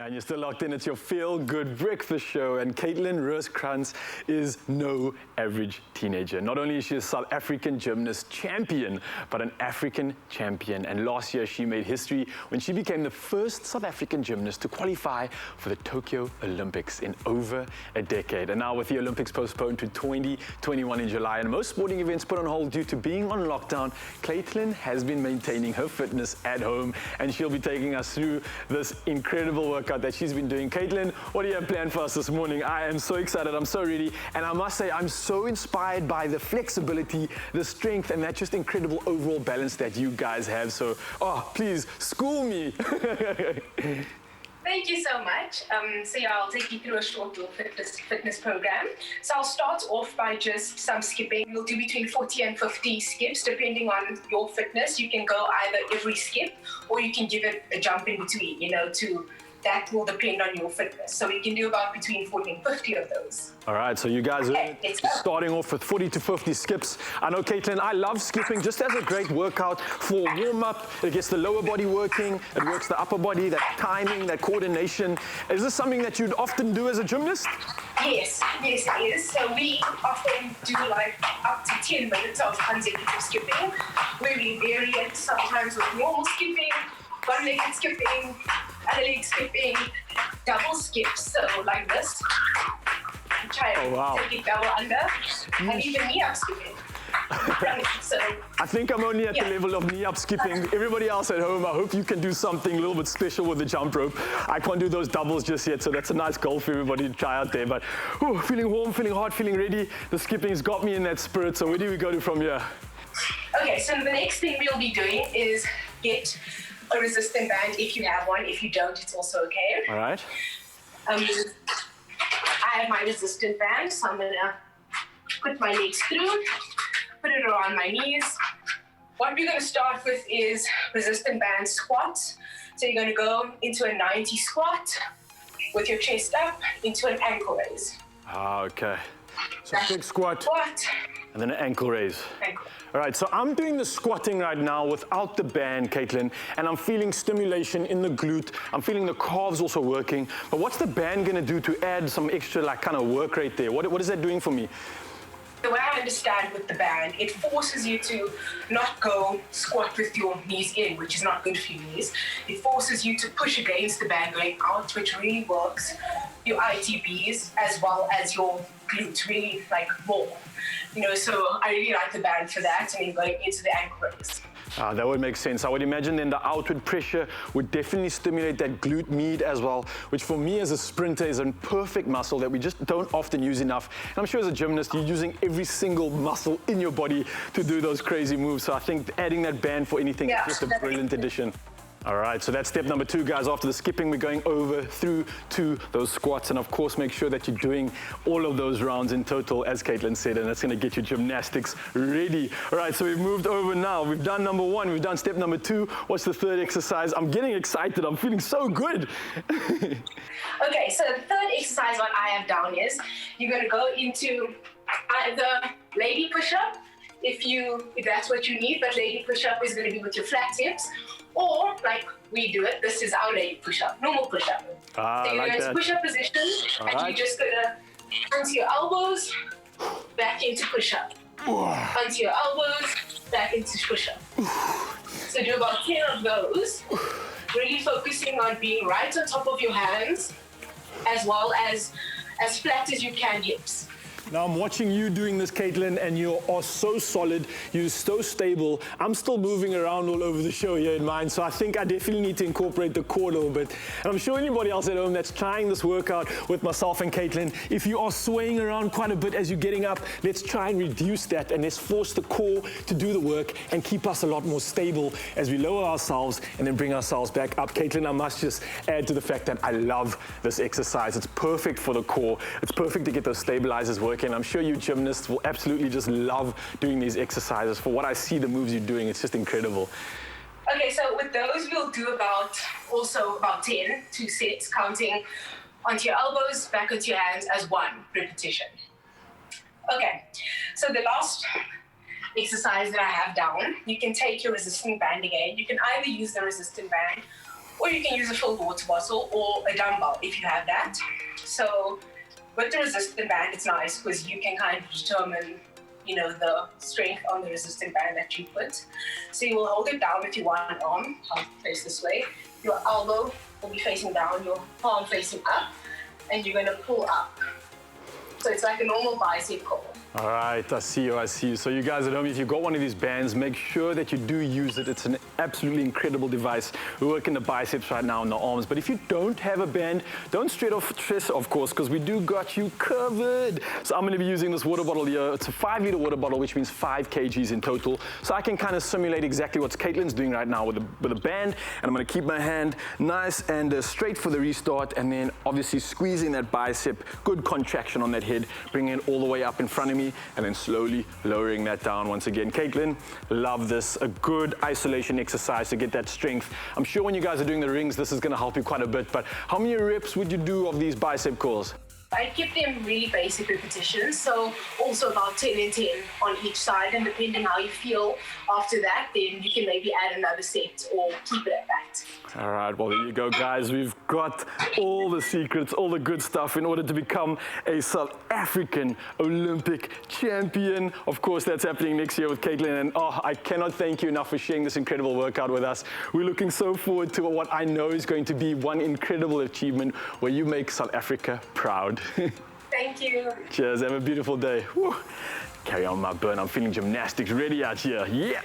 And you're still locked in. It's your feel-good breakfast show. And Rooskrantz is no average teenager. Not only is she a South African gymnast champion, but an African champion. And last year, she made history when she became the first South African gymnast to qualify for the Tokyo Olympics in over a decade. And now with the Olympics postponed to 2021 in July and most sporting events put on hold due to being on lockdown, Caitlin has been maintaining her fitness at home. And she'll be taking us through this incredible workout that she's been doing. Caitlin, what do you have planned for us this morning? I am so excited, I'm so ready, and I must say I'm so inspired by the flexibility, the strength, and that just incredible overall balance that you guys have. So, please, school me. Thank you so much. I'll take you through a short little fitness program. So I'll start off by just some skipping. We'll do between 40 and 50 skips, depending on your fitness. You can go either every skip, or you can give it a jump in between, that will depend on your fitness. So we can do about between 40 and 50 of those. All right, so you guys are starting off with 40 to 50 skips. I know, Caitlin, I love skipping just as a great workout for warm-up. It gets the lower body working, it works the upper body, that timing, that coordination. Is this something that you'd often do as a gymnast? Yes, it is. So we often do up to 10 minutes of consecutive skipping, where we vary it sometimes with normal skipping, one-legged skipping, other leg skipping, double skips, so like this. Try to take it double under, and even knee-up skipping. I think I'm only at the level of knee-up skipping. Everybody else at home, I hope you can do something a little bit special with the jump rope. I can't do those doubles just yet, so that's a nice goal for everybody to try out there. But feeling warm, feeling hot, feeling ready. The skipping's got me in that spirit, so where do we go to from here? Okay, so the next thing we'll be doing is get a resistant band if you have one. If you don't, it's also okay. All right. I have my resistant band, so I'm gonna put my legs through, put it around my knees. What we're gonna start with is resistant band squats. So you're gonna go into a 90 squat with your chest up into an ankle raise. Okay. So big squat. And then an ankle raise. All right, so I'm doing the squatting right now without the band, Caitlin, and I'm feeling stimulation in the glute. I'm feeling the calves also working. But what's the band gonna do to add some extra kind of work right there? What is that doing for me? The way I understand with the band, it forces you to not go squat with your knees in, which is not good for your knees. It forces you to push against the band going out, which really works your ITBs as well as your glutes really more. So I really like the band for that, and then going into the ankle raise. That would make sense. I would imagine then the outward pressure would definitely stimulate that glute med as well, which for me as a sprinter is a perfect muscle that we just don't often use enough. And I'm sure as a gymnast, you're using every single muscle in your body to do those crazy moves. So I think adding that band for anything is just a brilliant addition. All right, so that's step number 2, guys. After the skipping, we're going over through to those squats. And of course, make sure that you're doing all of those rounds in total, as Caitlin said, and that's gonna get your gymnastics ready. All right, so we've moved over now. We've done number 1, we've done step number 2. What's the third exercise? I'm getting excited, I'm feeling so good. Okay, so the third exercise what I have down is, you're gonna go into either lady push-up, if that's what you need, but lady push-up is gonna be with your flat hips, or like we do it, this is our lady push-up, normal push-up. So you're going to push-up position, and you're just gonna onto your elbows, back into push-up. Onto your elbows, back into push-up. So do about 10 of those, really focusing on being right on top of your hands, as well as flat as you can hips. Now I'm watching you doing this, Caitlin, and you are so solid, you're so stable. I'm still moving around all over the show here in mine, so I think I definitely need to incorporate the core a little bit. And I'm sure anybody else at home that's trying this workout with myself and Caitlin, if you are swaying around quite a bit as you're getting up, let's try and reduce that, and let's force the core to do the work and keep us a lot more stable as we lower ourselves and then bring ourselves back up. Caitlin, I must just add to the fact that I love this exercise. It's perfect for the core. It's perfect to get those stabilizers working. And I'm sure you gymnasts will absolutely just love doing these exercises. For what I see, the moves you're doing, it's just incredible. Okay, so with those, we'll do about 10, 2 sets, counting onto your elbows, back onto your hands as 1 repetition. Okay, so the last exercise that I have down, you can take your resistant band again. You can either use the resistant band or you can use a filled water bottle or a dumbbell if you have that. So with the resistant band, it's nice because you can kind of determine, you know, the strength on the resistant band that you put. So you will hold it down with your one arm, I'll face this way. Your elbow will be facing down, your palm facing up, and you're gonna pull up. So it's like a normal bicep curl. All right, I see you, I see you. So you guys at home, if you've got one of these bands, make sure that you do use it. It's an absolutely incredible device. We're working the biceps right now and the arms, but if you don't have a band, don't stress, of course, because we do got you covered. So I'm gonna be using this water bottle here. It's a 5-liter water bottle, which means 5 kgs in total. So I can kind of simulate exactly what Caitlin's doing right now with a band, and I'm gonna keep my hand nice and straight for the restart, and then obviously squeezing that bicep, good contraction on that head, bringing it all the way up in front of me, and then slowly lowering that down once again. Caitlin, love this. A good isolation exercise to get that strength. I'm sure when you guys are doing the rings, this is gonna help you quite a bit, but how many reps would you do of these bicep curls? I keep them really basic repetitions, so also about 10 and 10 on each side, and depending how you feel after that, then you can maybe add another set or keep it at that. All right, well, there you go, guys. We've got all the secrets, all the good stuff in order to become a South African Olympic champion. Of course, that's happening next year with Caitlin, and I cannot thank you enough for sharing this incredible workout with us. We're looking so forward to what I know is going to be one incredible achievement where you make South Africa proud. Thank you. Cheers, have a beautiful day. Woo. Carry on my burn, I'm feeling gymnastics ready out here, yeah.